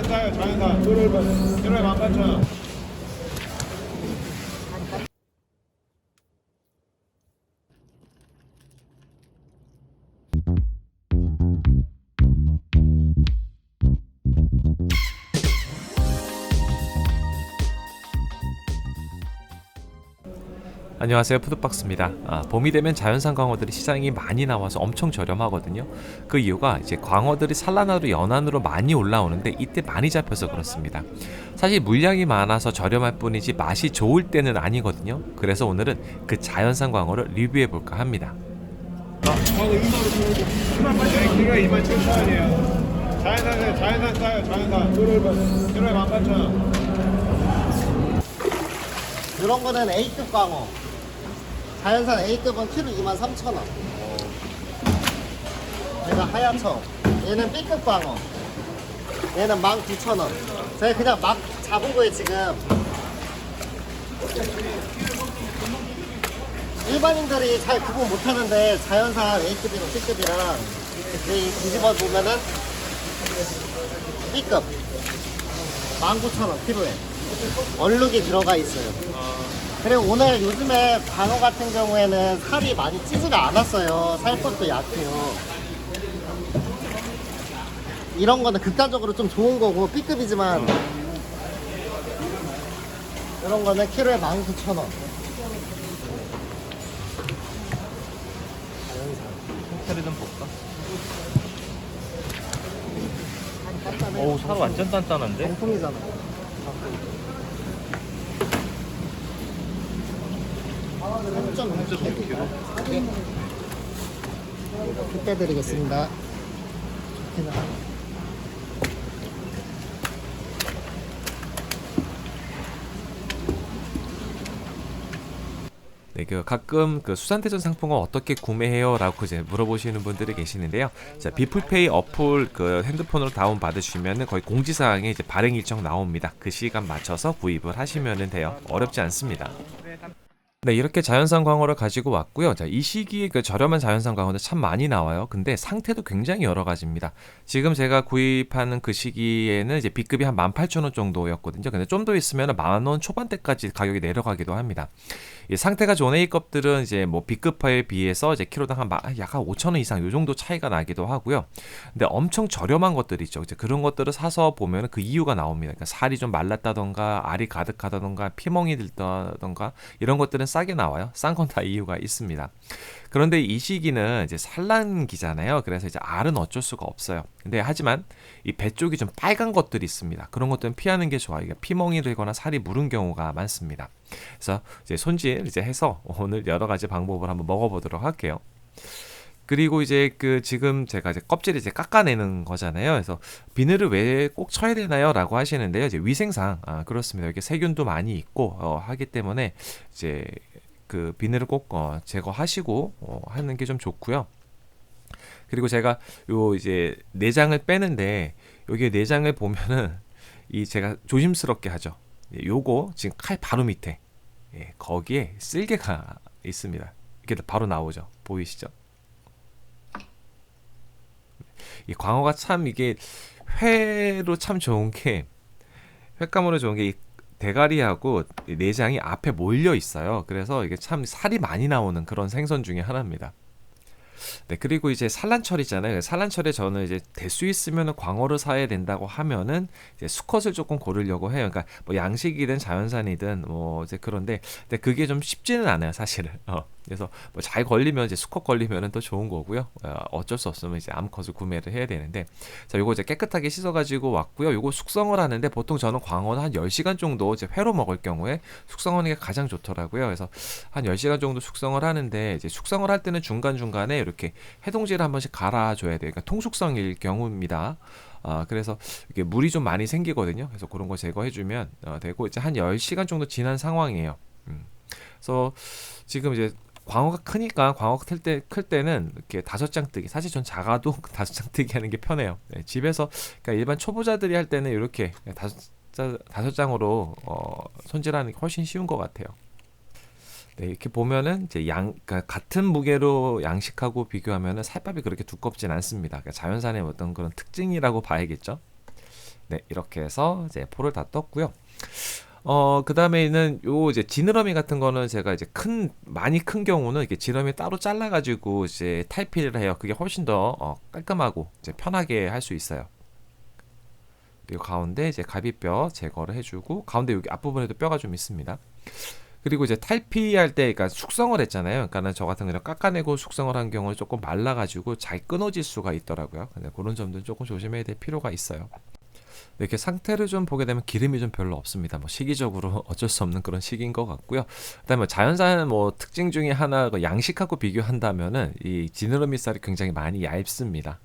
자연사요, 자연사. 키로에 18,000원. 안녕하세요, 푸드박스입니다. 봄이 되면 자연산 광어들이 시장이 많이 나와서 엄청 저렴하거든요. 그 이유가 이제 광어들이 산란하로 연안으로 많이 올라오는데 이때 많이 잡혀서 그렇습니다. 사실 물량이 많아서 저렴할 뿐이지 맛이 좋을 때는 아니거든요. 그래서 오늘은 그 자연산 광어를 리뷰해 볼까 합니다. 광어 2만원 키로에 27,000원이에요. 자연산에 자연산 싸요, 자연산. 키로에 18,000원. 이런 거는 A급 광어. 자연산 A급은 키로 23,000원. 얘가 하얗죠. 얘는 B급 광어. 얘는 19,000원. 제가 그냥 막 잡은 거예요, 지금. 일반인들이 잘 구분 못 하는데 자연산 A급이랑 B급이랑 뒤집어 보면은 B급 19,000원 키로에 얼룩이 들어가 있어요. 그리고 오늘 요즘에 광어 같은 경우에는 살이 많이 찌지가 않았어요. 살것도 약해요. 이런 거는 극단적으로 좀 좋은 거고 B급이지만 이런 거는 키로에 19,000원. 상태를 좀 볼까? 단단해. 어우, 살 완전 단단한데? 정품이잖아. 그때 드리겠습니다. 네, 가끔 수산대전 상품을 어떻게 구매해요라고 이제 물어보시는 분들이 계시는데요. 자, 비플페이 어플 핸드폰으로 다운 받으시면은 거의 공지사항에 이제 발행 일정 나옵니다. 그 시간 맞춰서 구입을 하시면 돼요. 어렵지 않습니다. 네, 이렇게 자연산 광어를 가지고 왔고요. 자, 이 시기에 저렴한 자연산 광어는 참 많이 나와요. 근데 상태도 굉장히 여러 가지입니다. 지금 제가 구입하는 그 시기에는 이제 B급이 한 18,000원 정도였거든요. 근데 좀 더 있으면 10,000원 초반대까지 가격이 내려가기도 합니다. 이 상태가 좋은 A급들은 이제 뭐 B급화에 비해서 이제 키로당 약 5,000원 이상 요 정도 차이가 나기도 하고요. 근데 엄청 저렴한 것들 있죠. 이제 그런 것들을 사서 보면 그 이유가 나옵니다. 그러니까 살이 좀 말랐다던가 알이 가득하다던가 피멍이 들다던가 이런 것들은 싸게 나와요. 싼 건 다 이유가 있습니다. 그런데 이 시기는 이제 산란기잖아요. 그래서 이제 알은 어쩔 수가 없어요. 근데 하지만 이 배 쪽이 좀 빨간 것들이 있습니다. 그런 것들은 피하는 게 좋아요. 이게 피멍이 들거나 살이 무른 경우가 많습니다. 그래서 이제 손질 이제 해서 오늘 여러 가지 방법을 한번 먹어보도록 할게요. 그리고 이제 지금 제가 이제 껍질을 이제 깎아내는 거잖아요. 그래서 비늘을 왜 꼭 쳐야 되나요? 라고 하시는데요. 이제 위생상 그렇습니다. 이렇게 세균도 많이 있고 하기 때문에 이제 그 비늘을 꼭 제거하시고 하는 게 좀 좋고요. 그리고 제가 요 이제 내장을 빼는데 여기 내장을 보면은 이 제가 조심스럽게 하죠. 요거 지금 칼 바로 밑에 거기에 쓸개가 있습니다. 이게 바로 나오죠. 보이시죠? 이 광어가 참 이게 회로 참 좋은 게 횟감으로 좋은 게 이 대가리하고 내장이 앞에 몰려 있어요. 그래서 이게 참 살이 많이 나오는 그런 생선 중에 하나입니다. 네, 그리고 이제 산란철이잖아요. 산란철에 저는 이제 될 수 있으면 광어를 사야 된다고 하면은 이제 수컷을 조금 고르려고 해요. 그러니까 뭐 양식이든 자연산이든 뭐 이제 그런데 근데 그게 좀 쉽지는 않아요, 사실은. 그래서 뭐 잘 걸리면 이제 수컷 걸리면은 또 좋은 거고요. 어쩔 수 없으면 이제 암컷을 구매를 해야 되는데 자, 요거 이제 깨끗하게 씻어 가지고 왔고요. 요거 숙성을 하는데 보통 저는 광어는 한 10시간 정도 이제 회로 먹을 경우에 숙성하는 게 가장 좋더라고요. 그래서 한 10시간 정도 숙성을 하는데 이제 숙성을 할 때는 중간중간에 이렇게 해동제를 한 번씩 갈아줘야 돼요. 그러니까 통숙성일 경우입니다. 그래서 이게 물이 좀 많이 생기거든요. 그래서 그런 거 제거해주면 되고 이제 한 10시간 정도 지난 상황이에요. 그래서 지금 이제 광어가 크니까 광어 클 때는 이렇게 5장 뜨기. 사실 전 작아도 5장 뜨기 하는 게 편해요. 네, 집에서 그러니까 일반 초보자들이 할 때는 이렇게 5장으로 손질하는 게 훨씬 쉬운 것 같아요. 네, 이렇게 보면은 이제 그러니까 같은 무게로 양식하고 비교하면은 살밥이 그렇게 두껍진 않습니다. 그러니까 자연산의 어떤 그런 특징이라고 봐야겠죠. 네, 이렇게 해서 이제 포를 다 떴고요. 그 다음에는 요 이제 지느러미 같은 거는 제가 이제 많이 큰 경우는 이렇게 지느러미 따로 잘라가지고 이제 탈피를 해요. 그게 훨씬 더 깔끔하고 이제 편하게 할 수 있어요. 그리고 가운데 이제 갈비뼈 제거를 해주고, 가운데 여기 앞부분에도 뼈가 좀 있습니다. 그리고 이제 탈피할 때, 그러니까 숙성을 했잖아요. 그러니까는 저 같은 경우는 깎아내고 숙성을 한 경우는 조금 말라가지고 잘 끊어질 수가 있더라고요. 근데 그런 점들은 조금 조심해야 될 필요가 있어요. 이렇게 상태를 좀 보게 되면 기름이 좀 별로 없습니다. 뭐 시기적으로 어쩔 수 없는 그런 시기인 것 같고요. 그다음에 자연산 뭐 특징 중에 하나, 양식하고 비교한다면은 이 지느러미살이 굉장히 많이 얇습니다.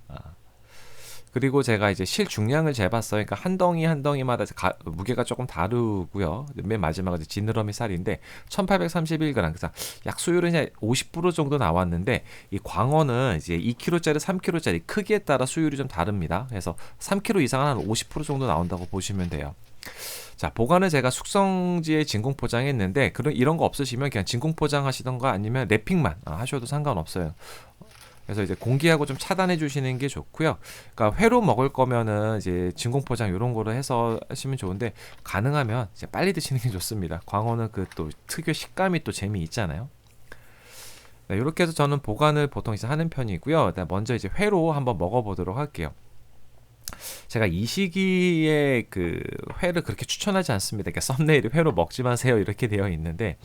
그리고 제가 이제 실 중량을 재봤어요. 그러니까 한 덩이 한 덩이마다 무게가 조금 다르고요. 맨 마지막은 이제 지느러미 살인데 1831g. 그래서 약 수율은 이제 50% 정도 나왔는데, 이 광어는 이제 2kg짜리, 3kg짜리 크기에 따라 수율이 좀 다릅니다. 그래서 3kg 이상은 한 50% 정도 나온다고 보시면 돼요. 자, 보관을 제가 숙성지에 진공 포장했는데, 이런 거 없으시면 그냥 진공 포장하시던가 아니면 랩핑만 하셔도 상관없어요. 그래서 이제 공기하고 좀 차단해 주시는 게 좋고요. 그러니까 회로 먹을 거면은 이제 진공 포장 이런 거로 해서 하시면 좋은데, 가능하면 이제 빨리 드시는 게 좋습니다. 광어는 그 또 특유의 식감이 또 재미있잖아요. 네, 이렇게 해서 저는 보관을 보통 이제 하는 편이고요. 먼저 이제 회로 한번 먹어보도록 할게요. 제가 이 시기에 그 회를 그렇게 추천하지 않습니다. 그러니까 썸네일이 회로 먹지 마세요 이렇게 되어 있는데,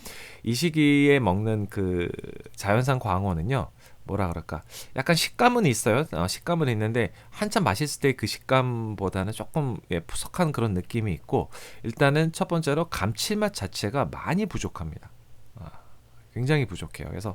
이 시기에 먹는 그 자연산 광어는요, 뭐라 그럴까, 약간 식감은 있어요. 식감은 있는데 한참 맛있을 때 그 식감보다는 조금 푸석한 그런 느낌이 있고, 일단은 첫 번째로 감칠맛 자체가 많이 부족합니다. 굉장히 부족해요. 그래서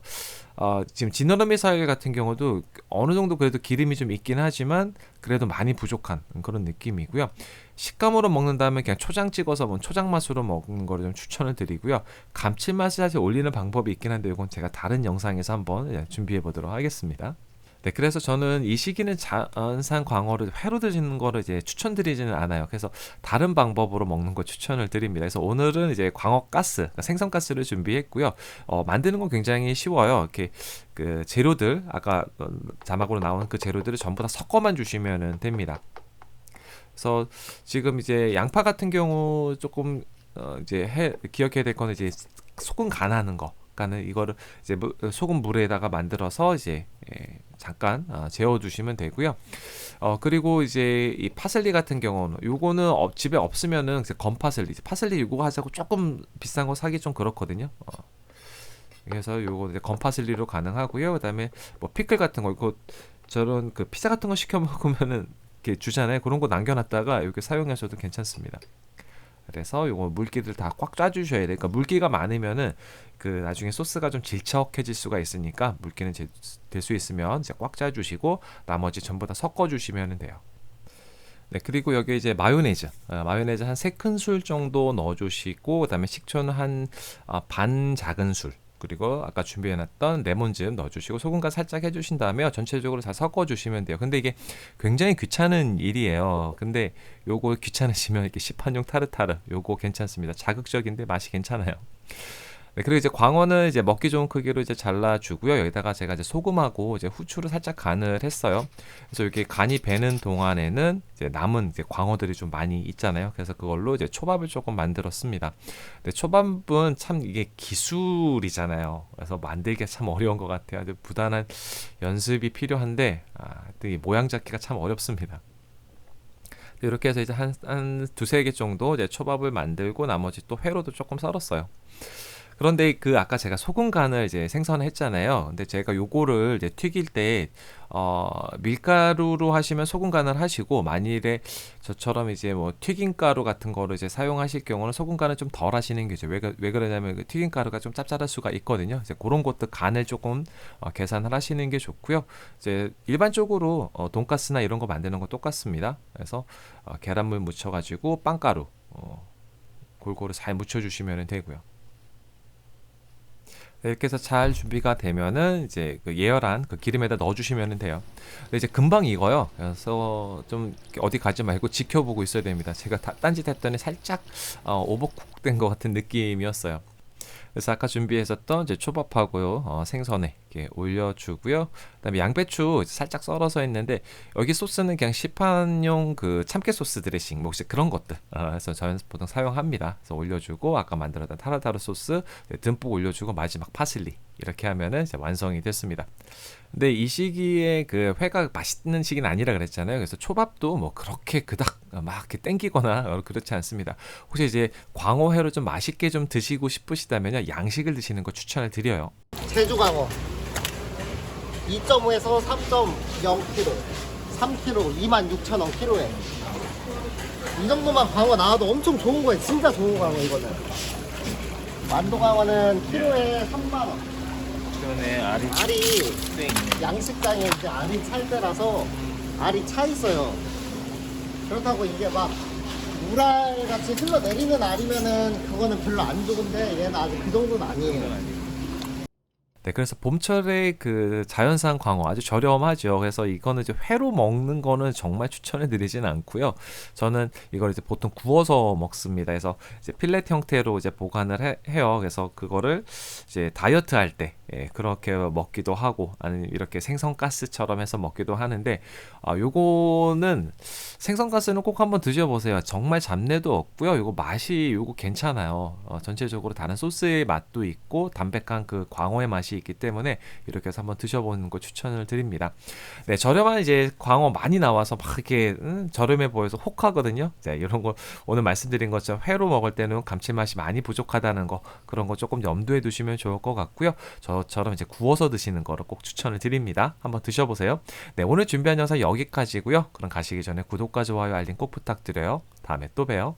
지금 지느러미 살 같은 경우도 어느 정도 그래도 기름이 좀 있긴 하지만 그래도 많이 부족한 그런 느낌이고요. 식감으로 먹는다면 그냥 초장 찍어서 초장 맛으로 먹는 거를 좀 추천을 드리고요. 감칠맛을 사실 올리는 방법이 있긴 한데, 이건 제가 다른 영상에서 한번 준비해 보도록 하겠습니다. 네, 그래서 저는 이 시기는 자연산 광어를 회로 드시는 거를 이제 추천드리지는 않아요. 그래서 다른 방법으로 먹는 거 추천을 드립니다. 그래서 오늘은 이제 광어 가스, 그러니까 생선 가스를 준비했고요. 만드는 건 굉장히 쉬워요. 이렇게 그 재료들, 아까 자막으로 나오는 그 재료들을 전부 다 섞어만 주시면 됩니다. 그래서 지금 이제 양파 같은 경우 조금 이제 기억해야 될 거는 이제 소금 간하는 거. 그러니까는 이거를 이제 소금 물에다가 만들어서 이제 잠깐 재워두시면 되고요. 그리고 이제 이 파슬리 같은 경우는, 요거는 집에 없으면은 이제 건파슬리, 파슬리 요거 하자고 조금 비싼 거 사기 좀 그렇거든요. 그래서 요거 이제 건파슬리로 가능하고요. 그다음에 뭐 피클 같은 거, 이거 저런 그 피자 같은 거 시켜 먹으면은 이렇게 주잖아요. 그런 거 남겨놨다가 이렇게 사용하셔도 괜찮습니다. 그래서 요거 물기를 다 꽉 짜주셔야 돼요. 그러니까 물기가 많으면은 그 나중에 소스가 좀 질척해질 수가 있으니까, 물기는 될 수 있으면 이제 꽉 짜주시고 나머지 전부 다 섞어주시면 돼요. 네, 그리고 여기 이제 마요네즈 한 3큰술 정도 넣어주시고, 그다음에 식초는 한 반 작은술, 그리고 아까 준비해놨던 레몬즙 넣어주시고 소금간 살짝 해주신 다음에 전체적으로 잘 섞어주시면 돼요. 근데 이게 굉장히 귀찮은 일이에요. 근데 요거 귀찮으시면 이렇게 시판용 타르타르 요거 괜찮습니다. 자극적인데 맛이 괜찮아요. 네, 그리고 이제 광어는 이제 먹기 좋은 크기로 이제 잘라주고요. 여기다가 제가 이제 소금하고 이제 후추를 살짝 간을 했어요. 그래서 이렇게 간이 배는 동안에는 이제 남은 이제 광어들이 좀 많이 있잖아요. 그래서 그걸로 이제 초밥을 조금 만들었습니다. 근데 초밥은 참 이게 기술이잖아요. 그래서 만들기가 참 어려운 것 같아요. 아주 부단한 연습이 필요한데, 이 모양 잡기가 참 어렵습니다. 이렇게 해서 이제 한 두세 개 정도 이제 초밥을 만들고, 나머지 또 회로도 조금 썰었어요. 그런데 그 아까 제가 소금 간을 이제 생선을 했잖아요. 근데 제가 요거를 이제 튀길 때 밀가루로 하시면 소금 간을 하시고, 만일에 저처럼 이제 뭐 튀김가루 같은 거를 이제 사용하실 경우는 소금 간을 좀 덜 하시는 게, 왜 그러냐면 그 튀김가루가 좀 짭짤할 수가 있거든요. 이제 그런 것도 간을 조금 계산을 하시는 게 좋고요. 이제 일반적으로 돈가스나 이런 거 만드는 거 똑같습니다. 그래서 계란물 묻혀가지고 빵가루 골고루 잘 묻혀주시면 되고요. 이렇게 해서 잘 준비가 되면은 이제 그 예열한 그 기름에다 넣어주시면 돼요. 근데 이제 금방 익어요. 그래서 좀 어디 가지 말고 지켜보고 있어야 됩니다. 제가 딴짓 했더니 살짝 오버쿡된 것 같은 느낌이었어요. 그래서 아까 준비했었던 이제 초밥하고요, 생선에 이렇게 올려주고요. 그다음에 양배추 살짝 썰어서 했는데 여기 소스는 그냥 시판용 그 참깨 소스 드레싱, 뭐 혹시 그런 것들 해서 저는 보통 사용합니다. 그래서 올려주고 아까 만들었던 타르타르 소스 듬뿍 올려주고 마지막 파슬리 이렇게 하면은 이제 완성이 됐습니다. 근데 이 시기에 그 회가 맛있는 시기는 아니라 그랬잖아요. 그래서 초밥도 뭐 그렇게 그닥 막 이렇게 땡기거나 그렇지 않습니다. 혹시 이제 광어회를 좀 맛있게 좀 드시고 싶으시다면요, 양식을 드시는 거 추천을 드려요. 제주광어 2.5에서 3.0kg 3kg 26,000원 키로에 이 정도만 광어 나와도 엄청 좋은 거예요. 진짜 좋은 광어 이거는. 만도광어는 키로에 3만원. 그러네. 알이 양식장에 이제 알이 찰 때라서 알이 차 있어요. 그렇다고 이게 막 물알 같이 흘러내리는 알이면은 그거는 별로 안 좋은데 얘는 아직 그 정도는 아니에요. 네, 그래서 봄철에 그 자연산 광어 아주 저렴하죠. 그래서 이거는 이제 회로 먹는 거는 정말 추천해 드리진 않고요. 저는 이걸 이제 보통 구워서 먹습니다. 그래서 이제 필렛 형태로 이제 보관을 해요. 그래서 그거를 이제 다이어트 할 때 그렇게 먹기도 하고, 아니면 이렇게 생선가스처럼 해서 먹기도 하는데, 요거는 생선가스는 꼭 한번 드셔보세요. 정말 잡내도 없고요. 요거 맛이 요거 괜찮아요. 전체적으로 다른 소스의 맛도 있고 담백한 그 광어의 맛이 있기 때문에 이렇게 해서 한번 드셔보는 거 추천을 드립니다. 네, 저렴한 이제 광어 많이 나와서 막 이렇게 저렴해 보여서 혹하거든요. 네, 이런 거 오늘 말씀드린 것처럼 회로 먹을 때는 감칠맛이 많이 부족하다는 거, 그런 거 조금 염두에 두시면 좋을 것 같고요. 저처럼 이제 구워서 드시는 거를 꼭 추천을 드립니다. 한번 드셔보세요. 네, 오늘 준비한 영상 여기까지고요. 그럼 가시기 전에 구독과 좋아요, 알림 꼭 부탁드려요. 다음에 또 봬요.